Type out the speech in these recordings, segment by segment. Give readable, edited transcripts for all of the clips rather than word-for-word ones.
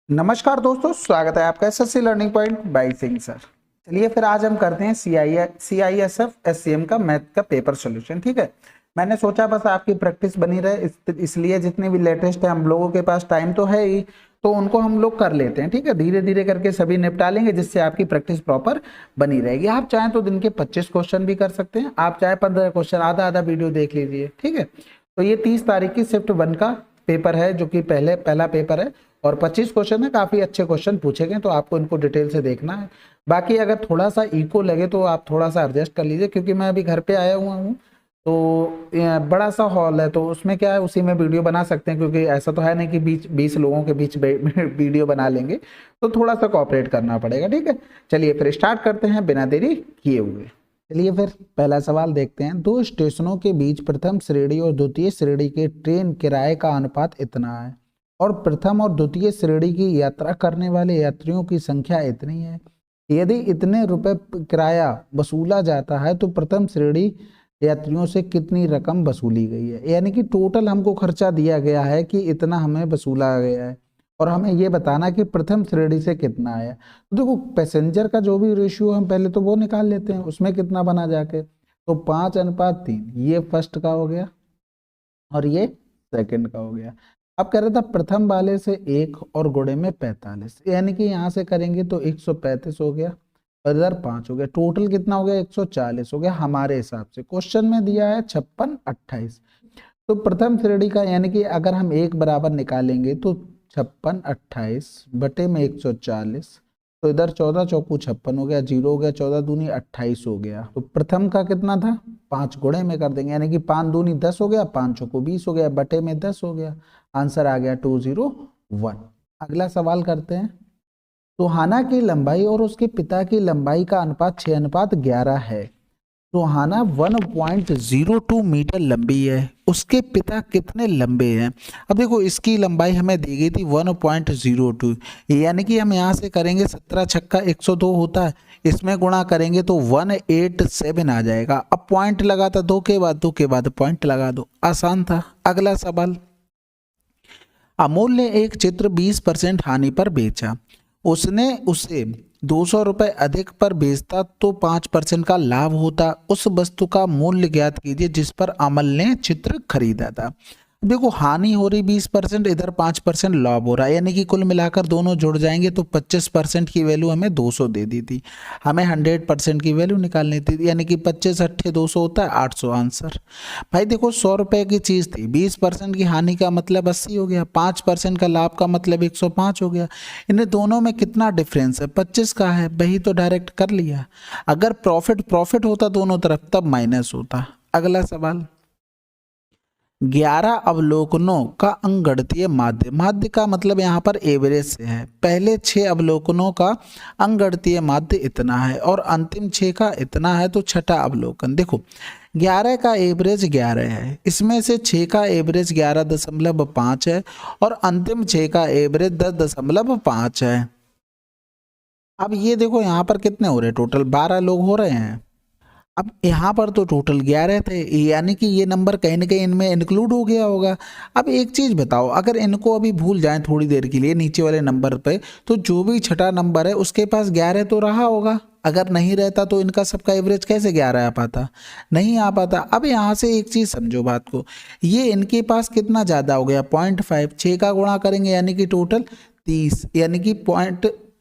नमस्कार दोस्तों, स्वागत है आपका SSC learning point by Singh sir. चलिए फिर आज हम करते हैं CISF SCM का मैथ का पेपर सॉल्यूशन। ठीक है, मैंने सोचा बस आपकी प्रैक्टिस बनी रहे, इसलिए जितने भी लेटेस्ट है हम लोगों के पास टाइम तो है ही, तो उनको हम लोग कर लेते हैं। ठीक है, धीरे धीरे करके सभी निपटा लेंगे जिससे आपकी प्रैक्टिस प्रॉपर बनी रहेगी। आप चाहें तो दिन के 25 क्वेश्चन भी कर सकते हैं, आप चाहे 15 क्वेश्चन, आधा आधा वीडियो देख लीजिए। ठीक है, तो ये 30 तारीख की शिफ्ट 1 का पेपर है जो कि पहला पेपर है और 25 क्वेश्चन है। काफी अच्छे क्वेश्चन पूछे गए, तो आपको इनको डिटेल से देखना है। बाकी अगर थोड़ा सा इको लगे तो आप थोड़ा सा एडजस्ट कर लीजिए, क्योंकि मैं अभी घर पे आया हुआ हूँ, तो बड़ा सा हॉल है, तो उसमें क्या है, उसी में वीडियो बना सकते हैं, क्योंकि ऐसा तो है नहीं कि 20 लोगों के बीच वीडियो बना लेंगे, तो थोड़ा सा कोऑपरेट करना पड़ेगा। ठीक है, चलिए फिर स्टार्ट करते हैं बिना देरी किए हुए। चलिए फिर पहला सवाल देखते हैं। दो स्टेशनों के बीच प्रथम श्रेणी और द्वितीय श्रेणी के ट्रेन किराए का अनुपात इतना है और प्रथम और द्वितीय श्रेणी की यात्रा करने वाले यात्रियों की संख्या इतनी है। यदि इतने रुपए किराया वसूला जाता है तो प्रथम श्रेणी यात्रियों से कितनी रकम वसूली गई है। यानी कि टोटल हमको खर्चा दिया गया है कि इतना हमें वसूला गया है और हमें ये बताना कि प्रथम श्रेणी से कितना आया। तो देखो, पैसेंजर का जो भी रेशियो हम पहले तो वो निकाल लेते हैं, उसमें कितना बना जाके, तो 5:3। ये फर्स्ट का हो गया और ये सेकंड का हो गया। अब कह रहा था प्रथम वाले से 1 और गुणे में 45, यानी कि यहाँ से करेंगे तो 135 हो गया और इधर 5 हो गया। टोटल कितना हो गया, 140 हो गया हमारे हिसाब से। क्वेश्चन में दिया है 56-28, तो प्रथम श्रेणी का यानी कि अगर हम 1 बराबर निकालेंगे तो 56/28 बटे में 140, तो इधर 14 चौकू 56 हो गया, 0 हो गया, 14 दूनी 28 हो गया। तो प्रथम का कितना था, 5 गुणे में कर देंगे, यानी कि 5 दूनी 10 हो गया, 5 चौकू 20 हो गया, बटे में 10 हो गया। आंसर आ गया 201। अगला सवाल करते हैं। सुहाना की लंबाई और उसके पिता की लंबाई का अनुपात 6:11 है। सुहाना 1.02 मीटर लंबी है, उसके पिता कितने लंबे हैं। अब देखो, इसकी लंबाई हमें दी गई थी 1.02, यानी कि हम यहाँ से करेंगे 17 छक्का 102 होता है, इसमें गुणा करेंगे तो 187 आ जाएगा। अब पॉइंट लगा था, दो के बाद पॉइंट लगा दो, आसान था। अगला सवाल। अमूल ने एक चित्र 20% हानि पर बेचा, उसने उसे 200 रुपये अधिक पर बेचता तो 5% का लाभ होता। उस वस्तु का मूल्य ज्ञात कीजिए जिस पर अमल ने चित्र खरीदा था। देखो, हानि हो रही 20%, इधर 5% लाभ हो रहा है, यानी कि कुल मिलाकर दोनों जुड़ जाएंगे तो 25% की वैल्यू हमें 200 दे दी थी। हमें 100% की वैल्यू निकालनी थी, यानी कि 25 अट्ठे 200 होता है 800 आंसर। भाई देखो, 100 रुपए की चीज थी, 20% की हानि का मतलब 80 हो गया, 5% का लाभ का मतलब 105 हो गया। इन दोनों में कितना डिफरेंस है, 25 का है, वही तो डायरेक्ट कर लिया। अगर प्रॉफिट प्रॉफिट होता दोनों तरफ तब माइनस होता। अगला सवाल। 11 अवलोकनों का अंगगणितीय माध्य, माध्य का मतलब यहाँ पर एवरेज से है। पहले 6 अवलोकनों का अंगगणितीय माध्य इतना है और अंतिम 6 का इतना है, तो छठा अवलोकन देखो, 11 का एवरेज 11 है, इसमें से 6 का एवरेज 11.5 है और अंतिम 6 का एवरेज 10.5 है। अब ये देखो, यहाँ पर कितने हो रहे, टोटल 12 लोग हो रहे हैं। अब यहाँ पर तो टोटल 11 थे, यानी कि ये नंबर कहीं ना कहीं इनमें इंक्लूड हो गया होगा। अब एक चीज बताओ, अगर इनको अभी भूल जाएं थोड़ी देर के लिए नीचे वाले नंबर पे, तो जो भी छठा नंबर है उसके पास 11 तो रहा होगा। अगर नहीं रहता तो इनका सबका एवरेज कैसे 11 आ पाता, नहीं आ पाता। अब यहाँ से एक चीज समझो बात को, ये इनके पास कितना ज्यादा हो गया, 0.5, 6 का गुणा करेंगे यानी कि टोटल 30, यानी कि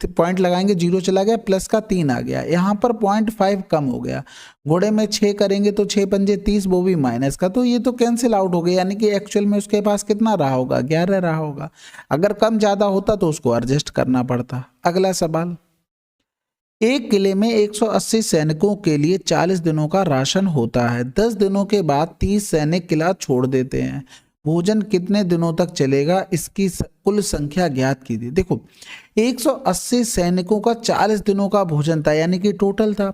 पॉइंट लगाएंगे, 0 चला गया, प्लस का 3 आ गया, यहाँ पर 0.5 कम हो गया। गुणे में 6 करेंगे तो 6 पंजे 30, वो भी माइनस का, तो ये तो कैंसिल आउट हो गया, यानी कि एक्चुअल में उसके पास कितना रहा होगा, 11 रहा होगा। अगर कम ज्यादा होता तो उसको एडजस्ट करना पड़ता। अगला सवाल। एक किले में 180 सैनिकों के लिए 40 दिनों का राशन होता है। 10 दिनों के बाद 30 सैनिक किला छोड़ देते हैं। भोजन कितने दिनों तक चलेगा, इसकी कुल संख्या ज्ञात कीजिए। देखो, 180 सैनिकों का 40 दिनों का भोजन था, यानी कि टोटल था।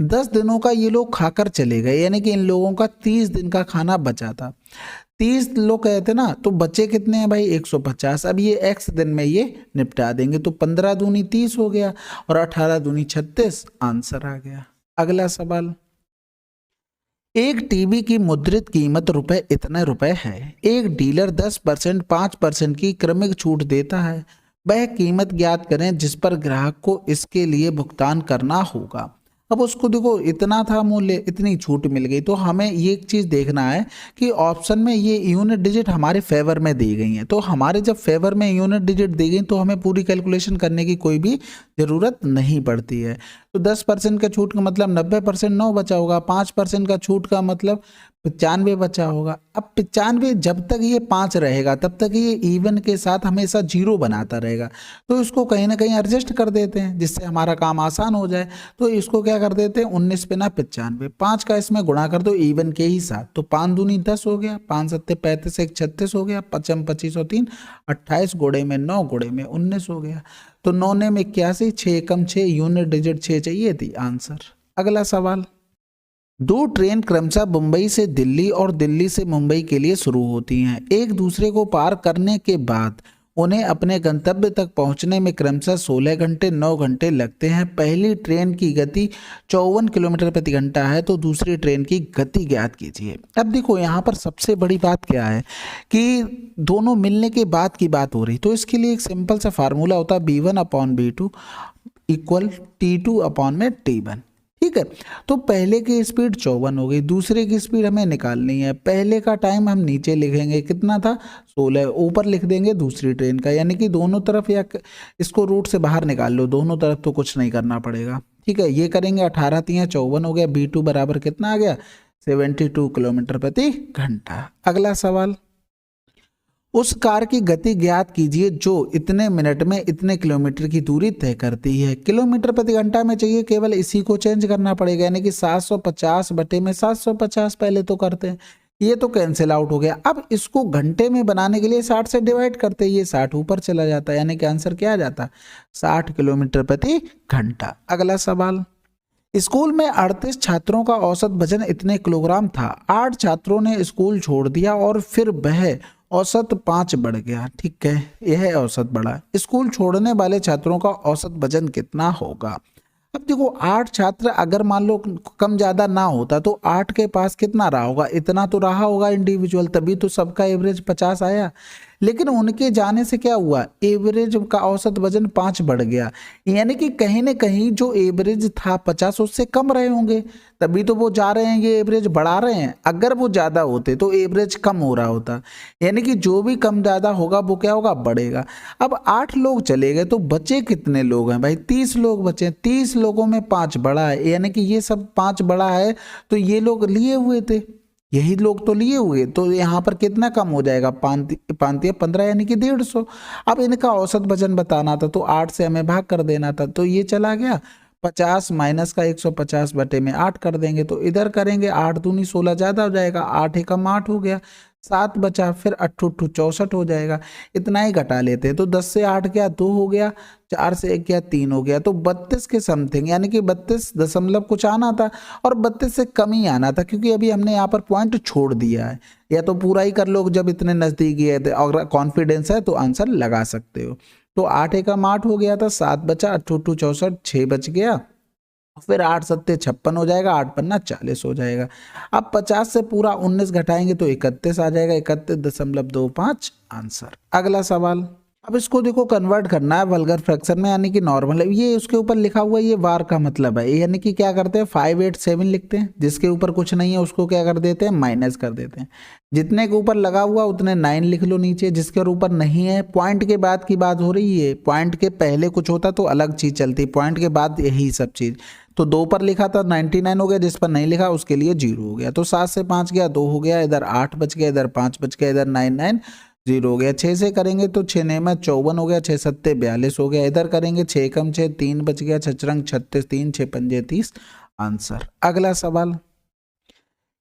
10 दिनों का ये लोग खाकर चले गए, यानी कि इन लोगों का 30 दिन का खाना बचा था। 30 लोग कहे थे ना, तो बचे कितने हैं भाई, 150। अब ये x दिन में ये निपटा देंगे, तो 15 दूनी 30 हो गया और 18 दूनी 36, आंसर आ गया। अगला सवाल। एक टीवी की मुद्रित कीमत रुपए इतने रुपए है। एक डीलर 10%, 5% की क्रमिक छूट देता है। वह कीमत ज्ञात करें जिस पर ग्राहक को इसके लिए भुगतान करना होगा। अब उसको देखो इतना था मूल्य, इतनी छूट मिल गई, तो हमें ये एक चीज़ देखना है कि ऑप्शन में ये यूनिट डिजिट हमारे फेवर में दी गई हैं। तो हमारे जब फेवर में यूनिट डिजिट दी गई तो हमें पूरी कैलकुलेशन करने की कोई भी ज़रूरत नहीं पड़ती है। तो 10% का छूट का मतलब 90% 9 बचा होगा, 5% का छूट का मतलब 95 बचा होगा। अब 95 जब तक ये 5 रहेगा तब तक ये इवन के साथ हमेशा 0 बनाता रहेगा। तो इसको कहीं ना कहीं एडजस्ट कर देते हैं जिससे हमारा काम आसान हो जाए। तो इसको क्या कर देते हैं 19 पे ना 95, 5 का इसमें गुणा कर दो इवन के ही साथ, तो 5 दूनी 10 हो गया, 5 सत्ते 35, 1 36 हो गया, 5 25 और 3 28, गुणे में 9 गुणे में 19 हो गया। तो 9 ने में 81, 6 एकम 6, यूनिट डिजिट 6 चाहिए थी, आंसर। अगला सवाल, 2 ट्रेन क्रमशः मुंबई से दिल्ली और दिल्ली से मुंबई के लिए शुरू होती हैं। एक दूसरे को पार करने के बाद उन्हें अपने गंतव्य तक पहुंचने में क्रमशः 16 घंटे 9 घंटे लगते हैं। पहली ट्रेन की गति 54 किलोमीटर प्रति घंटा है, तो दूसरी ट्रेन की गति ज्ञात कीजिए। अब देखो यहाँ पर सबसे बड़ी बात क्या है कि दोनों मिलने के बाद की बात हो रही, तो इसके लिए एक सिंपल सा फार्मूला होता है B1/B2 इक्वल T2/T1। ठीक है, तो पहले की स्पीड 54 हो गई, दूसरे की स्पीड हमें निकालनी है। पहले का टाइम हम नीचे लिखेंगे, कितना था 16, ऊपर लिख देंगे दूसरी ट्रेन का, यानी कि दोनों तरफ या इसको रूट से बाहर निकाल लो, दोनों तरफ तो कुछ नहीं करना पड़ेगा। ठीक है, ये करेंगे 18 3 54 हो गया, B2 बराबर कितना आ गया 72 किलोमीटर प्रति घंटा। अगला सवाल, उस कार की गति ज्ञात कीजिए जो इतने मिनट में इतने किलोमीटर की दूरी तय करती है। किलोमीटर प्रति घंटा में चाहिए, केवल इसी को चेंज करना पड़ेगा, यानी कि 750 बटे में 750 पहले तो करते हैं, ये तो कैंसिल आउट हो गया। अब इसको घंटे में बनाने के लिए 60 से डिवाइड करते हैं, ये 60 ऊपर चला जाता है, यानी कि आंसर क्या आ जाता 60 किलोमीटर प्रति घंटा। अगला सवाल, स्कूल में 38 छात्रों का औसत वजन इतने किलोग्राम था। 8 छात्रों ने स्कूल छोड़ दिया और फिर वह औसत 5 बढ़ गया। ठीक है, यह औसत बढ़ा। स्कूल छोड़ने वाले छात्रों का औसत वजन कितना होगा। अब देखो 8 छात्र अगर मान लो कम ज्यादा ना होता तो 8 के पास कितना रहा होगा, इतना तो रहा होगा इंडिविजुअल, तभी तो सबका एवरेज 50 आया। लेकिन उनके जाने से क्या हुआ, एवरेज का औसत वजन 5 बढ़ गया, यानी कि कहीं ना कहीं जो एवरेज था 50 उससे कम रहे होंगे, तभी तो वो जा रहे हैं, ये एवरेज बढ़ा रहे हैं। अगर वो ज्यादा होते तो एवरेज कम हो रहा होता, यानी कि जो भी कम ज्यादा होगा वो क्या होगा, बढ़ेगा। अब 8 लोग चले गए तो बचे कितने लोग हैं भाई, 30 लोग बचे। 30 लोगों में 5 बढ़ा है, यानी कि ये सब 5 बढ़ा है, तो ये लोग लिए हुए थे, यही लोग तो लिए हुए, तो यहाँ पर कितना कम हो जाएगा 15 यानी कि 150। अब इनका औसत वजन बताना था तो 8 से हमें भाग कर देना था, तो ये चला गया 50 माइनस का 150 बटे में 8 कर देंगे, तो इधर करेंगे 8 दूनी 16 ज्यादा हो जाएगा, 8 एकम 8 हो गया, 7 बचा, फिर 8 8 64 हो जाएगा, इतना ही घटा लेते हैं। तो 10 से 8 गया 2 हो गया, 4 से 1 गया 3 हो गया, तो 32 के समथिंग, यानी कि 32 दशमलव कुछ आना था और 32 से कम ही आना था, क्योंकि अभी हमने यहाँ पर पॉइंट छोड़ दिया है। या तो पूरा ही कर लो जब इतने नजदीक है, अगर कॉन्फिडेंस है तो आंसर लगा सकते हो। तो 8 एकम 8 हो गया था, 7 बचा, 8 8 64, 6 बच गया, फिर 8 सत्ते 56 हो जाएगा, 8 पन्ना 40 हो जाएगा। अब 50 से पूरा 19 घटाएंगे तो 31 आ जाएगा, 31.25 आंसर। अगला सवाल, अब इसको देखो कन्वर्ट करना है वल्गर फ्रैक्शन में, यानी कि नॉर्मल। ये उसके ऊपर लिखा हुआ है, ये वार का मतलब है, यानी कि क्या करते हैं 587 लिखते हैं, जिसके ऊपर कुछ नहीं है उसको क्या कर देते हैं माइनस कर देते हैं। जितने के ऊपर लगा हुआ उतने 9 लिख लो नीचे, जिसके ऊपर नहीं है। पॉइंट के बाद की बात हो रही है, पॉइंट के पहले कुछ होता तो अलग चीज चलती, पॉइंट के बाद यही सब चीज। तो 2 पर लिखा था 99 हो गया, जिस पर नहीं लिखा उसके लिए 0 हो गया। तो 7 से 5 गया 2 हो गया, इधर 8 बच गया, इधर 5 बच गया, इधर 9 0 हो गया। 6 से करेंगे तो 6 9 में 54 हो गया, 6 सत्ते 42 हो गया, इधर करेंगे 6 कम 6 3 बच गया, 6 रंग 36 3 6 पंजे 30 आंसर। अगला सवाल,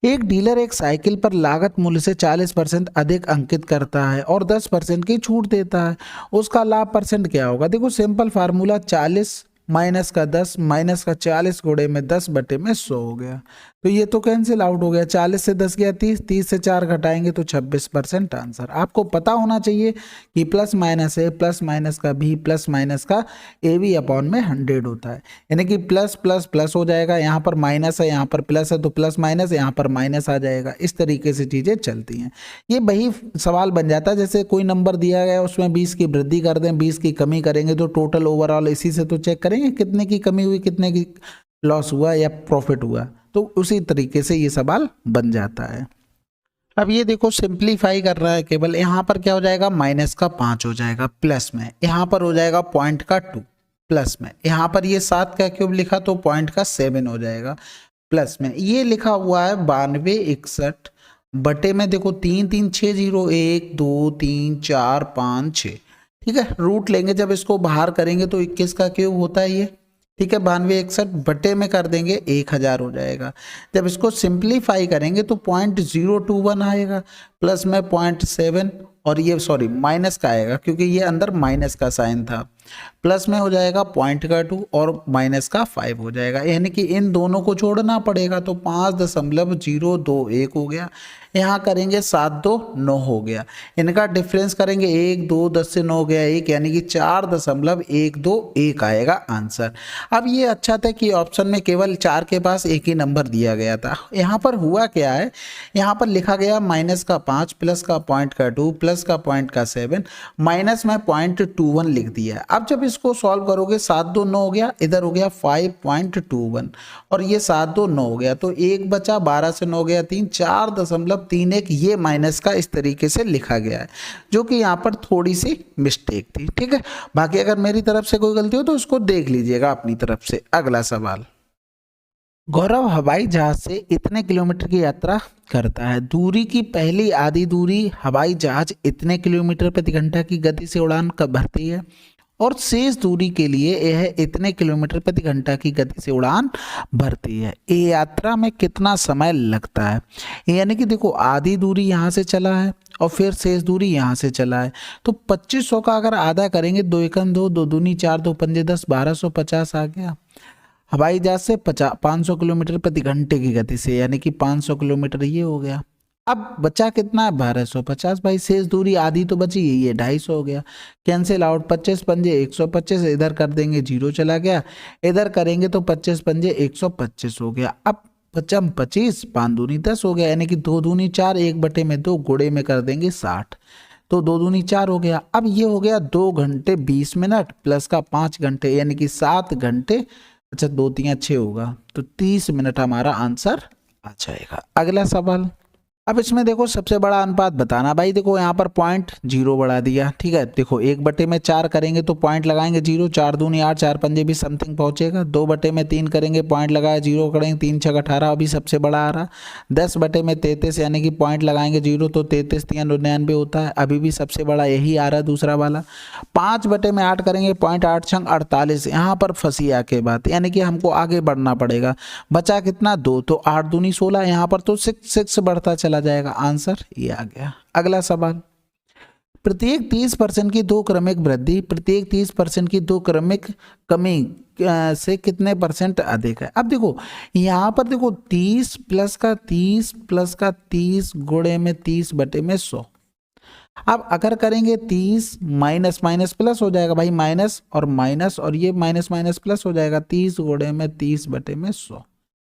एक डीलर एक साइकिल पर लागत मूल्य से 40% अधिक अंकित करता है और 10% की छूट देता है, उसका लाभ परसेंट क्या होगा। देखो सिंपल फार्मूला, 40 माइनस का 10 माइनस का 40 गुणे में 10 बटे में 100 हो गया। तो ये तो कैंसिल आउट हो गया, 40 से 10 गया 30, 30 से 4 घटाएंगे तो 26% आंसर। आपको पता होना चाहिए कि प्लस माइनस ए प्लस माइनस का बी प्लस माइनस का ए बी अपॉन में 100 होता है, यानी कि प्लस प्लस प्लस हो जाएगा, यहाँ पर माइनस है यहाँ पर प्लस है तो प्लस माइनस यहाँ पर माइनस आ जाएगा। इस तरीके से चीज़ें चलती हैं। ये वही सवाल बन जाता है जैसे कोई नंबर दिया गया उसमें 20 की वृद्धि कर दें 20 की कमी करेंगे तो टोटल ओवरऑल इसी से तो चेक करेंगे कितने की कमी हुई कितने की लॉस हुआ या प्रॉफिट हुआ, तो उसी तरीके से ये सवाल बन जाता है। अब ये देखो सिंप्लीफाई कर रहा है केवल, यहाँ पर क्या हो जाएगा माइनस का 5 हो जाएगा प्लस में, यहाँ पर हो जाएगा पॉइंट का 2 प्लस में, यहाँ पर ये 7 का क्यूब लिखा तो पॉइंट का 7 हो जाएगा प्लस में। ये लिखा हुआ है 9261 बटे में देखो 3 3 6 0 1 2 3 4 5 6, ठीक है। रूट लेंगे जब इसको बाहर करेंगे तो 21 का क्यूब होता है ये, ठीक है। 9261 बटे में कर देंगे 1000 हो जाएगा। जब इसको सिंप्लीफाई करेंगे तो 0.021 आएगा प्लस में 0.7 और ये सॉरी माइनस का आएगा क्योंकि ये अंदर माइनस का साइन था, प्लस में हो जाएगा पॉइंट का 2 और माइनस का 5 हो जाएगा, यानी कि इन दोनों को जोड़ना पड़ेगा तो 5.021 हो गया। यहाँ करेंगे 7 2 9 हो गया, इनका डिफरेंस करेंगे 1 2 10 से 9 गया 1, यानी कि 4.121 आएगा आंसर। अब ये अच्छा था कि ऑप्शन में केवल 4 के पास एक ही नंबर दिया गया था। यहाँ पर हुआ क्या है, यहाँ पर लिखा गया माइनस का 5 प्लस का पॉइंट का 2 प्लस का पॉइंट का 7 माइनस में 0.21 लिख दिया। अब जब इसको सॉल्व करोगे 7 2 9 हो गया, इधर हो गया 5.21 और ये 7 2 9 हो गया तो 1 बचा, 12 से 9 गया 3, 4.31 ये माइनस का इस तरीके से लिखा गया है, जो कि यहाँ पर थोड़ी सी मिस्टेक थी, ठीक है। बाकी अगर मेरी तरफ से कोई गलती हो तो उसको देख लीजिएगा अपनी तरफ से। अगला सवाल, गौरव हवाई जहाज से इतने किलोमीटर की यात्रा करता है, दूरी की पहली आधी दूरी हवाई जहाज इतने किलोमीटर प्रति घंटा की गति से उड़ान भरती है और शेष दूरी के लिए यह इतने किलोमीटर प्रति घंटा की गति से उड़ान भरती है। ये यात्रा में कितना समय लगता है, यानी कि देखो आधी दूरी यहाँ से चला है और फिर शेष दूरी यहाँ से चला है तो 2500 का अगर आधा करेंगे 2 एकम 2 2 दूनी 4 2 पंजे 10 1250 आ गया। हवाई जहाज से 500 किलोमीटर प्रति घंटे की गति से, यानी कि 500 किलोमीटर ये हो गया। अब बचा कितना है 1250, भाई शेष दूरी आधी तो बची है, ये 250 हो गया, कैंसिल आउट 25 पंजे 125, इधर कर देंगे 0 चला गया, इधर करेंगे तो 25 पंजे 125 हो गया। अब 25 5 दूनी 10 हो गया, यानी कि 2 दूनी 4 1 बटे में 2 गुणे में कर देंगे 60 तो 2 दूनी 4 हो गया। अब ये हो गया 2 घंटे 20 मिनट प्लस का 5 घंटे, यानी कि 7 घंटे, अच्छा 2 3 6 होगा तो 30 मिनट हमारा आंसर आ जाएगा। अगला सवाल, अब इसमें देखो सबसे बड़ा अनुपात बताना, भाई देखो यहाँ पर 0.0 बढ़ा दिया, ठीक है। देखो 1 बटे में 4 करेंगे तो पॉइंट लगाएंगे 0, 4 दूनी 8 4 पंजे भी समथिंग पहुंचेगा, 2 बटे में 3 करेंगे पॉइंट लगाया 0 करेंगे 3 6 18 अभी सबसे बड़ा आ रहा, 10 बटे में 33 यानी कि पॉइंट लगाएंगे 0 तो 33 3 99 होता है, अभी भी सबसे बड़ा यही आ रहा है दूसरा वाला। 5 बटे में 8 करेंगे पॉइंट 8 छंग 48, यहाँ पर फंसी आके बात, यानी कि हमको आगे बढ़ना पड़ेगा। बचा कितना 2 तो 8 दूनी 16, यहाँ पर तो 6 बढ़ता चला जाएगा, आंसर ये आ गया। अगला सवाल, प्रत्येक 30% की 2 क्रमिक वृद्धि प्रत्येक 30% की 2 क्रमिक कमी से कितने परसेंट अधिक है। अब देखो यहाँ पर देखो 30 प्लस का 30 गुणे में 30 बटे में 100, अब अगर करेंगे 30 माइनस माइनस प्लस हो जाएगा, भाई माइनस और ये माइनस माइनस प्लस हो जाएगा, 30 गुणे में 30 बटे में 100,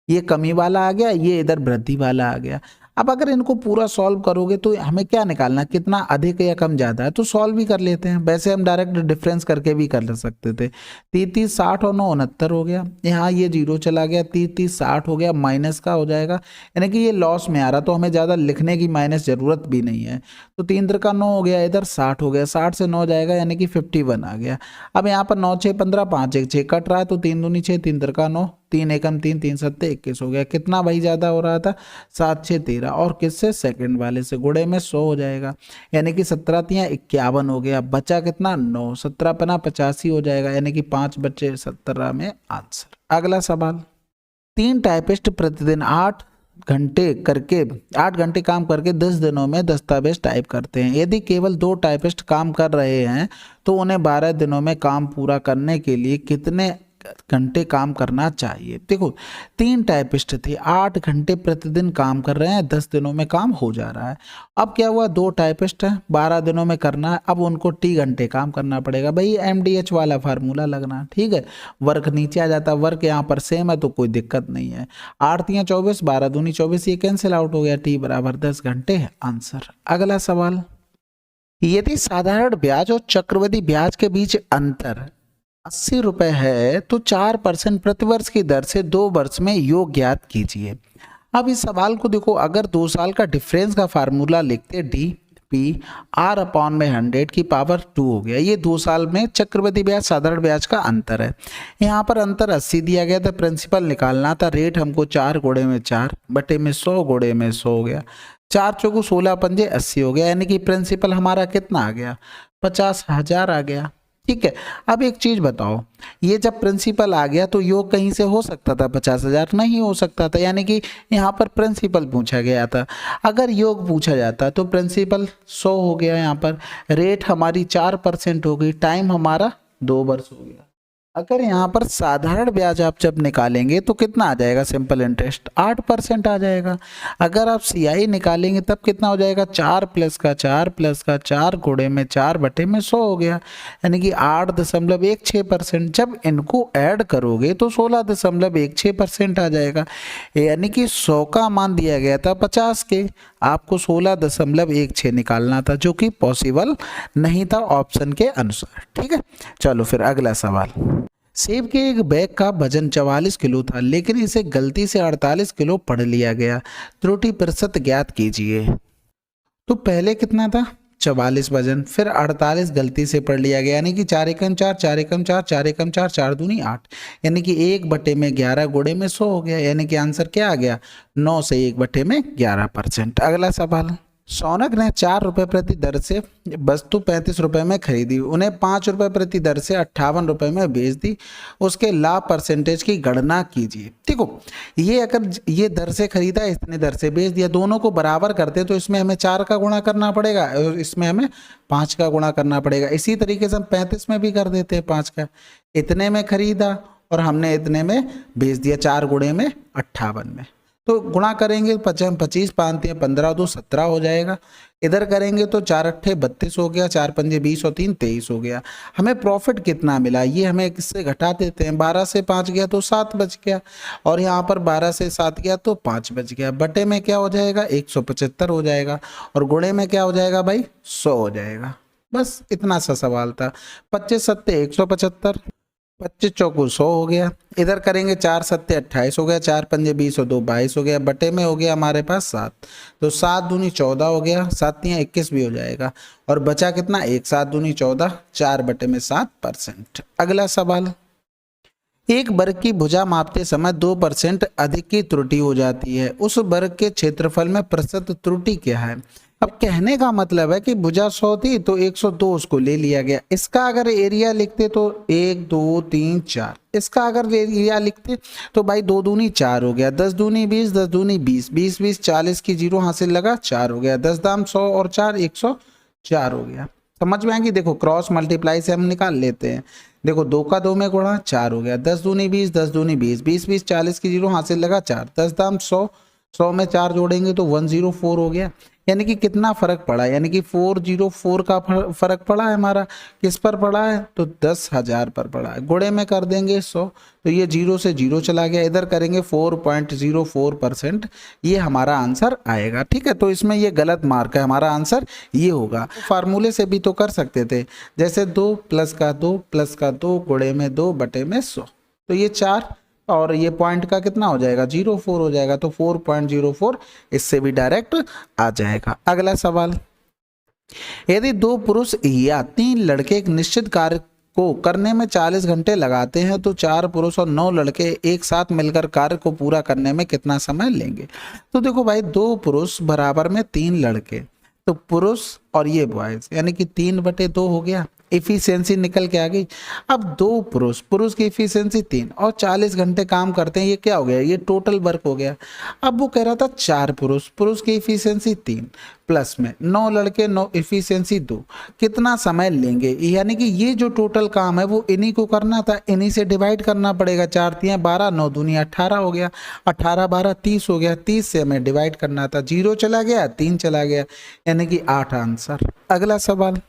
ये कमी वाला आ गया, ये इधर वृद्धि वाला आ गया। अब अगर इनको पूरा सॉल्व करोगे तो हमें क्या निकालना, कितना अधिक या कम ज्यादा है, तो सॉल्व भी कर लेते हैं। वैसे हम डायरेक्ट डिफरेंस करके भी कर सकते थे। 30 60 और 9 69 हो गया, यहाँ ये 0 चला गया, 30 60 हो गया, माइनस का हो जाएगा, यानी कि ये लॉस में आ रहा तो हमें ज्यादा लिखने की माइनस जरूरत भी नहीं है। तो 3 3 का 9 हो गया, इधर 60 हो गया, 60 से 9 जाएगा यानी कि 51 आ गया। अब यहाँ पर 9 6 15 5 1 6 कट रहा है तो 3 दूनी 6 3 3 का 9 3 एकम 3 3 7 21 हो गया। कितना भाई ज्यादा हो रहा था 7 6 13 और किससे सेकंड वाले से गुणे में 100 हो जाएगा, यानी कि 17 3 51 हो गया। बचा कितना 9, 17 पना 85 हो जाएगा, यानी कि 5 बचे 17 में आंसर। अगला सवाल, 3 टाइपिस्ट प्रतिदिन 8 घंटे काम करके 10 दिनों में दस्तावेज टाइप करते हैं। यदि केवल 2 टाइपिस्ट काम कर रहे हैं तो उन्हें 12 दिनों में काम पूरा करने के लिए कितने घंटे काम करना चाहिए। देखो 3 टाइपिस्ट थे, 8 घंटे प्रतिदिन काम कर रहे हैं, 10 दिनों में काम हो जा रहा है। अब क्या हुआ, 2 टाइपिस्ट हैं, 12 दिनों में करना है, अब उनको टी घंटे काम करना पड़ेगा। भाई MDH वाला फार्मूला लगना, ठीक है। वर्क नीचे आ जाता, वर्क यहाँ पर सेम है तो कोई दिक्कत नहीं है। 8 तियां 24, 12 दूनी 24, ये कैंसिल आउट हो गया, टी बराबर 10 घंटे है आंसर। अगला सवाल, यदि साधारण ब्याज और चक्रवृद्धि ब्याज के बीच अंतर 80 रुपए है तो 4% प्रतिवर्ष की दर से 2 वर्ष में योग ज्ञात कीजिए। अब इस सवाल को देखो, अगर 2 साल का डिफरेंस का फार्मूला लिखते DP/100 की पावर 2 हो गया। ये 2 साल में चक्रवृद्धि ब्याज साधारण ब्याज का अंतर है। यहाँ पर अंतर 80 दिया गया था, प्रिंसिपल निकालना था, रेट हमको 4 गुणे में 4 बटे में 100 गुणे में 100 हो गया, 4 चौको 16 पंजे 80 हो गया, यानी कि प्रिंसिपल हमारा कितना आ गया, 50,000 आ गया। ठीक है, अब एक चीज बताओ, ये जब प्रिंसिपल आ गया तो योग कहीं से हो सकता था, 50,000 नहीं हो सकता था, यानी कि यहाँ पर प्रिंसिपल पूछा गया था। अगर योग पूछा जाता तो प्रिंसिपल 100 हो गया, यहाँ पर रेट हमारी 4% हो गई, टाइम हमारा 2 वर्ष हो गया। अगर यहाँ पर साधारण ब्याज आप जब निकालेंगे तो कितना आ जाएगा, सिंपल इंटरेस्ट 8% आ जाएगा। अगर आप CI निकालेंगे तब कितना हो जाएगा, 4 प्लस का 4 प्लस का 4 गुणे में 4 बटे में 100 हो गया, यानी कि 8.16%। जब इनको ऐड करोगे तो 16.16% आ जाएगा, यानी कि 100 का मान दिया गया था 50 के, आपको 16.16 निकालना था, जो कि पॉसिबल नहीं था ऑप्शन के अनुसार। ठीक है, चलो फिर अगला सवाल, सेब के एक बैग का वजन 44 किलो था, लेकिन इसे गलती से 48 किलो पढ़ लिया गया, त्रुटि प्रतिशत ज्ञात कीजिए। तो पहले कितना था, 44 वजन, फिर 48 गलती से पढ़ लिया गया, यानी कि 4 एकम 4 4 एकम 4 4 एकम 4 4 दूनी 8, यानी कि 1 बटे में 11 गुणे में 100 हो गया, यानी कि आंसर क्या आ गया, 9 से 1 बटे में 11%। अगला सवाल, शौनक ने 4 रुपये प्रति दर से वस्तु 35 रुपये में खरीदी, उन्हें 5 रुपये प्रति दर से 58 रुपये में बेच दी, उसके लाभ परसेंटेज की गणना कीजिए। देखो, ये अगर ये दर से खरीदा, इतने दर से बेच दिया, दोनों को बराबर करते तो इसमें हमें 4 का गुणा करना पड़ेगा और इसमें हमें 5 का गुणा करना पड़ेगा। इसी तरीके से हम 35 में भी कर देते हैं 5 का, इतने में खरीदा और हमने इतने में बेच दिया, 4 गुणे में 58 में, तो गुणा करेंगे 25 5 15 2 17 हो जाएगा। इधर करेंगे तो 4 अट्ठे 32 हो गया, 4 पंजे 20 और 3 23 हो गया। हमें प्रॉफिट कितना मिला, ये हमें किससे घटा देते हैं, 12 से 5 गया तो 7 बच गया, और यहाँ पर 12 से 7 गया तो 5 बच गया। बटे में क्या हो जाएगा, 175 हो जाएगा, और गुणे में क्या हो जाएगा भाई, 100 हो जाएगा। बस इतना सा सवाल था। 25 सत्ते 175, 25 चौको 100 हो गया। इधर करेंगे 4 सत्ते 28 हो गया, 4 पंजे 20 और 2 22 हो गया, बटे में हो गया हमारे पास 7, तो 7 दूनी 14 हो गया, 7 तियां 21 भी हो जाएगा, और बचा कितना, 1 7 दूनी 14, 4 बटे में 7%। अगला सवाल, एक वर्ग की भुजा मापते समय 2% अधिक की त्रुटि हो जाती है, उस वर्ग के क्षेत्रफल में प्रतिशत त्रुटि क्या है। अब कहने का मतलब है कि भुजा 100 थी तो 102 उसको ले लिया गया। इसका अगर एरिया लिखते तो 1 2 3 4, इसका अगर एरिया लिखते तो भाई 2 दूनी 4 हो गया, 10 दूनी 20, 10 दूनी 20, 20 20 40 की जीरो हासिल लगा, 4 हो गया, 10 दाम 100 और 4 104 हो गया। समझ में आएंगी, देखो क्रॉस मल्टीप्लाई से हम निकाल लेते हैं। देखो 2 का 2 में गुणा 4 हो गया, 10 दूनी 20, 10 दूनी 20, 20 20 40 की जीरो हासिल लगा 4, 10 दाम 100, 100 में 4 जोड़ेंगे तो 104 हो गया। यानी कि कितना फर्क पड़ा, यानी कि 404 का फर्क पड़ा है हमारा, किस पर पड़ा है, तो 10,000 पर पड़ा है। गुणे में कर देंगे 100, तो ये 0 से 0 चला गया, इधर करेंगे 4.04%, ये हमारा आंसर आएगा। ठीक है, तो इसमें ये गलत मार्क है, हमारा आंसर ये होगा। फार्मूले से भी तो कर सकते थे, जैसे 2 प्लस का 2 प्लस का 2 गुणे में 2 बटे में 100, तो ये 4 और ये पॉइंट का कितना हो जाएगा, 04 हो जाएगा, तो 4.04 इससे भी डायरेक्ट आ जाएगा। अगला सवाल, यदि 2 पुरुष या 3 लड़के एक निश्चित कार्य को करने में 40 घंटे लगाते हैं तो 4 पुरुष और 9 लड़के एक साथ मिलकर कार्य को पूरा करने में कितना समय लेंगे। तो देखो भाई, 2 पुरुष बराबर में 3 लड़के, तो पुरुष और ये बॉयज, यानी कि 3/2 हो गया, इफिशियंसी निकल के आ गई। अब 2 पुरुष की इफिशियंसी 3 और 40 घंटे काम करते हैं, ये क्या हो गया, ये टोटल वर्क हो गया। अब वो कह रहा था 4 पुरुष की इफिशियंसी 3 प्लस में 9 लड़के 9 इफिशियंसी 2, कितना समय लेंगे, यानी कि ये जो टोटल काम है वो इन्हीं को करना था, इन्हीं से डिवाइड करना पड़ेगा। 4 3 12, 9 दूनी 18 हो गया, 18 12 30 हो गया, 30 से हमें डिवाइड करना था, 0 चला गया 3 चला गया, यानी कि 8 आंसर। अगला सवाल,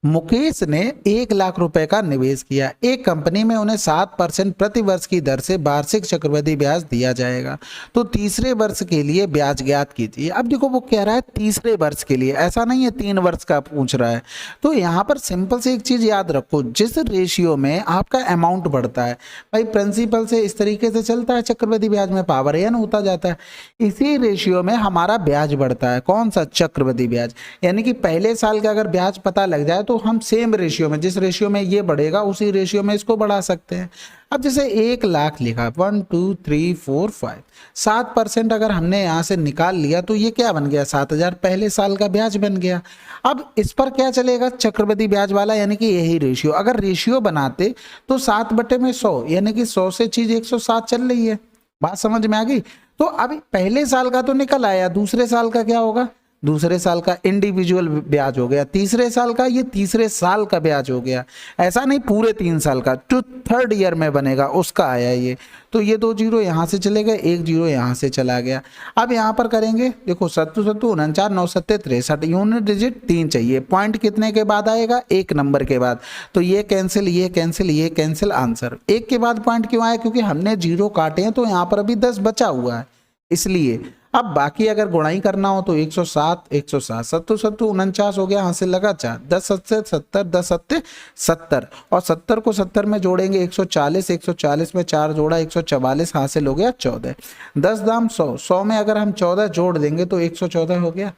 मुकेश ने 1 लाख रुपए का निवेश किया, एक कंपनी में उन्हें 7% प्रति वर्ष की दर से वार्षिक चक्रवृद्धि ब्याज दिया जाएगा, तो तीसरे वर्ष के लिए ब्याज ज्ञात कीजिए। अब देखो वो कह रहा है तीसरे वर्ष के लिए, ऐसा नहीं है 3 वर्ष का पूछ रहा है। तो यहाँ पर सिंपल से एक चीज याद रखो, जिस रेशियो में आपका अमाउंट बढ़ता है, भाई प्रिंसिपल से इस तरीके से चलता है, चक्रवृद्धि ब्याज में पावर एन होता जाता है, इसी रेशियो में हमारा ब्याज बढ़ता है। कौन सा, चक्रवृद्धि ब्याज, यानी कि पहले साल का अगर ब्याज पता लग जाए तो हम सेम रेशियो में, जिस रेशियो में ये बढ़ेगा उसी रेशियो में इसको बढ़ा सकते हैं। अब जैसे 1 लाख लिखा, 1 2 3 4 5, 7% अगर हमने यहाँ से निकाल लिया तो ये क्या बन गया, 7000 पहले साल का ब्याज बन गया। अब इस पर क्या चलेगा, चक्रवृद्धि ब्याज वाला, यानी कि यही रेशियो। अगर रेशियो बनाते तो 7/100, यानी कि 100 से चीज 107 चल रही है। बात समझ में आ गई। तो अब पहले साल का तो निकल आया, दूसरे साल का क्या होगा, दूसरे साल का इंडिविजुअल ब्याज हो गया, तीसरे साल का ये तीसरे साल का ब्याज हो गया, ऐसा नहीं पूरे 3 साल का, जो 3rd ईयर में बनेगा उसका आया ये। तो ये 2 जीरो यहाँ से चले गए, 1 जीरो यहाँ से चला गया। अब यहाँ पर करेंगे, देखो 7 7 49 9 7 63, यूनिट डिजिट 3 चाहिए, पॉइंट कितने के बाद आएगा, 1 नंबर के बाद, तो ये कैंसिल ये कैंसिल ये कैंसिल, आंसर 1 के बाद पॉइंट क्यों आया, क्योंकि हमने जीरो काटे हैं तो यहाँ पर अभी 10 बचा हुआ है इसलिए। अब बाकी अगर गुणाई करना हो तो 107 107, 7 7 49 हो गया, यहाँ से लगा 4, 10 7 70, 10 7 70, और 70 को 70 में जोड़ेंगे 140, 140 में 4 जोड़ा 144, हासिल हो गया 14। 10 दाम 100, 100 में अगर हम 14 जोड़ देंगे तो 114 हो गया।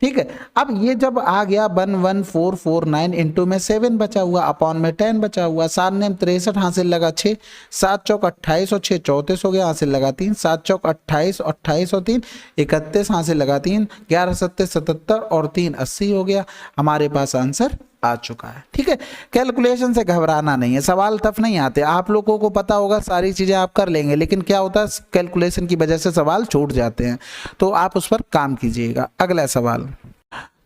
ठीक है। अब ये जब आ गया 11449 इंटू में 7 बचा हुआ, अपॉन में 10 बचा हुआ, 7 ने 63, हासिल लगा 6, 7 चौक 28 और 6 34 हो गया, हासिल लगा 3, 7 चौक 28, 28 और 3 31, हासिल लगा 3, 11 7 77 और 3 80 हो गया। हमारे पास आंसर आ चुका है। ठीक है, कैलकुलेशन से घबराना नहीं है, सवाल टफ नहीं आते, आप लोगों को पता होगा सारी चीजें आप कर लेंगे, लेकिन क्या होता है कैलकुलेशन की वजह से सवाल छूट जाते हैं, तो आप उस पर काम कीजिएगा। अगला सवाल,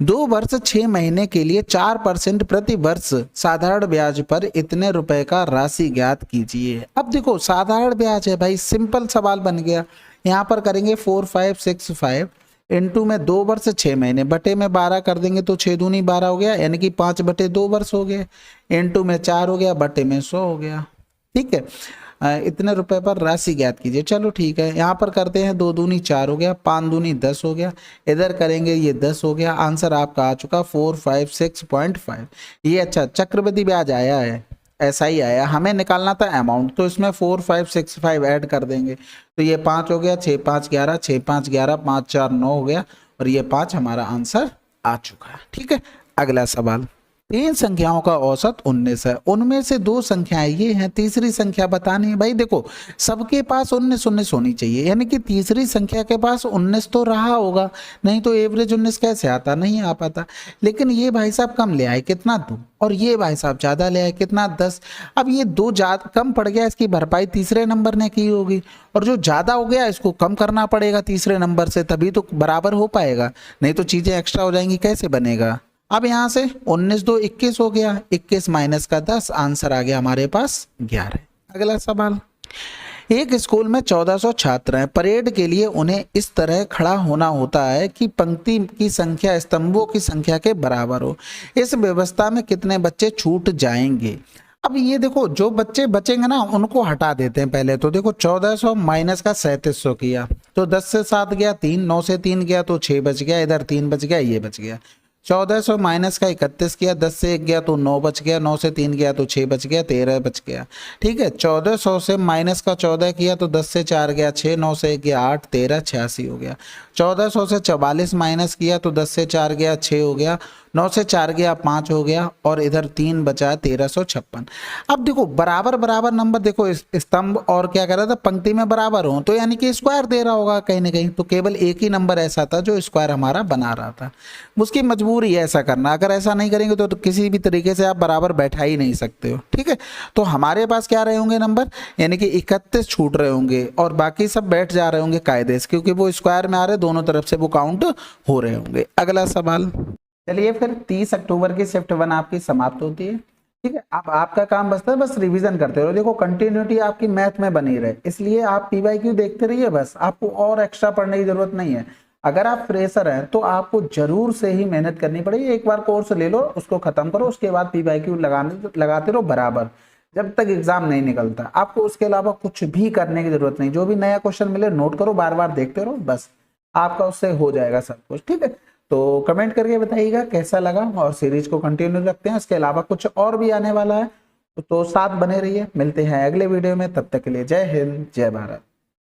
2 वर्ष 6 महीने के लिए 4% प्रति वर्ष साधारण ब्याज पर इतने रुपए का राशि ज्ञात कीजिए। अब देखो साधारण ब्याज है भाई, सिंपल सवाल बन गया। यहाँ पर करेंगे 4565 इंटू में 2 वर्ष 6 महीने, बटे में 12 कर देंगे तो 6 दूनी 12 हो गया, यानी कि 5/2 वर्ष हो गए, इंटू में 4 हो गया, बटे में 100 हो गया। ठीक है, इतने रुपए पर राशि ज्ञात कीजिए। चलो ठीक है, यहाँ पर करते हैं 2 दूनी 4 हो गया, 5 दूनी 10 हो गया, इधर करेंगे ये 10 हो गया। आंसर आपका आ चुका 456.5। ये अच्छा चक्रवृद्धि ब्याज आया है, ऐसा ही आया, हमें निकालना था अमाउंट, तो इसमें 4565 ऐड कर देंगे, तो ये 5 हो गया, 6 5 11, 6 5 11, 5 4 9 हो गया, और ये 5 हमारा आंसर आ चुका है। ठीक है, अगला सवाल, 3 संख्याओं का औसत 19 है, उनमें से 2 संख्याएं ये हैं, तीसरी संख्या बतानी है। भाई देखो सबके पास 19 19 होनी चाहिए, यानी कि तीसरी संख्या के पास 19 तो रहा होगा, नहीं तो एवरेज 19 कैसे आता, नहीं आ पाता। लेकिन ये भाई साहब कम ले आए, कितना 2, और ये भाई साहब ज्यादा ले आए, कितना 10। अब ये 2 ज्यादा कम पड़ गया, इसकी भरपाई तीसरे नंबर ने की होगी, और जो ज्यादा हो गया इसको कम करना पड़ेगा तीसरे नंबर से, तभी तो बराबर हो पाएगा, नहीं तो चीजें एक्स्ट्रा हो जाएंगी, कैसे बनेगा। अब यहां से 19 2 21 हो गया, 21 माइनस का 10, आंसर आ गया हमारे पास 11। अगला सवाल, एक स्कूल में 1400 छात्र हैं, परेड के लिए उन्हें इस तरह खड़ा होना होता है कि पंक्ति की संख्या स्तंभों की संख्या के बराबर हो, इस व्यवस्था में कितने बच्चे छूट जाएंगे। अब ये देखो जो बच्चे बचेंगे ना उनको हटा देते हैं पहले, तो देखो 1400 माइनस का 3700 किया तो 10 से 7 गया 3, 9 से 3 गया तो 6 बच गया, इधर 3 बच गया, ये बच गया। 1400 माइनस का 31 किया, 10 से 1 गया तो 9 बच गया, 9 से 3 गया तो 6 बच गया, 13 बच गया। ठीक है, 1400 से माइनस का 14 किया तो 10 से 4 गया 6, 9 से 1 गया 8, 13 86 हो गया। 1400 से 44 माइनस किया तो 10 से 4 गया 6 हो गया, 9 से 4 गया 5 हो गया और इधर 3 बचा 1356। अब देखो बराबर बराबर नंबर, देखो इस स्तंभ और क्या कर रहा था, पंक्ति में बराबर हो तो यानी कि स्क्वायर दे रहा होगा कहीं ना कहीं, तो केवल एक ही नंबर ऐसा था जो स्क्वायर हमारा बना रहा था। उसकी मजबूरी है ऐसा करना, अगर ऐसा नहीं करेंगे तो किसी भी तरीके से आप बराबर बैठा ही नहीं सकते हो। ठीक है, तो हमारे पास क्या रहे होंगे नंबर, यानी कि 31 छूट रहे होंगे और बाकी सब बैठ जा रहे होंगे कायदे से, क्योंकि वो स्क्वायर में आ रहे, दोनों तरफ से वो काउंट हो रहे होंगे। अगला सवाल, चलिए फिर 30 अक्टूबर की शिफ्ट 1 आपकी समाप्त होती है। ठीक है, अब आपका काम बचता है बस रिवीजन करते रहो। देखो कंटिन्यूटी आपकी मैथ में बनी रहे, इसलिए आप पीवाईक्यू देखते रहिए, बस आपको और एक्स्ट्रा पढ़ने की जरूरत नहीं है। अगर आप फ्रेशर हैं तो आपको जरूर से ही मेहनत करनी पड़ेगी। एक बार कोर्स ले लो, उसको खत्म करो, उसके बाद पीवाईक्यू लगाते रहो बराबर, जब तक एग्जाम नहीं निकलता। आपको उसके अलावा कुछ भी करने की जरूरत नहीं, जो भी नया क्वेश्चन मिले नोट करो, बार बार देखते रहो, बस आपका उससे हो जाएगा सब कुछ। ठीक है, तो कमेंट करके बताइएगा कैसा लगा, और सीरीज को कंटिन्यू रखते हैं। इसके अलावा कुछ और भी आने वाला है, तो साथ बने रहिए। मिलते हैं अगले वीडियो में, तब तक के लिए जय हिंद जय भारत।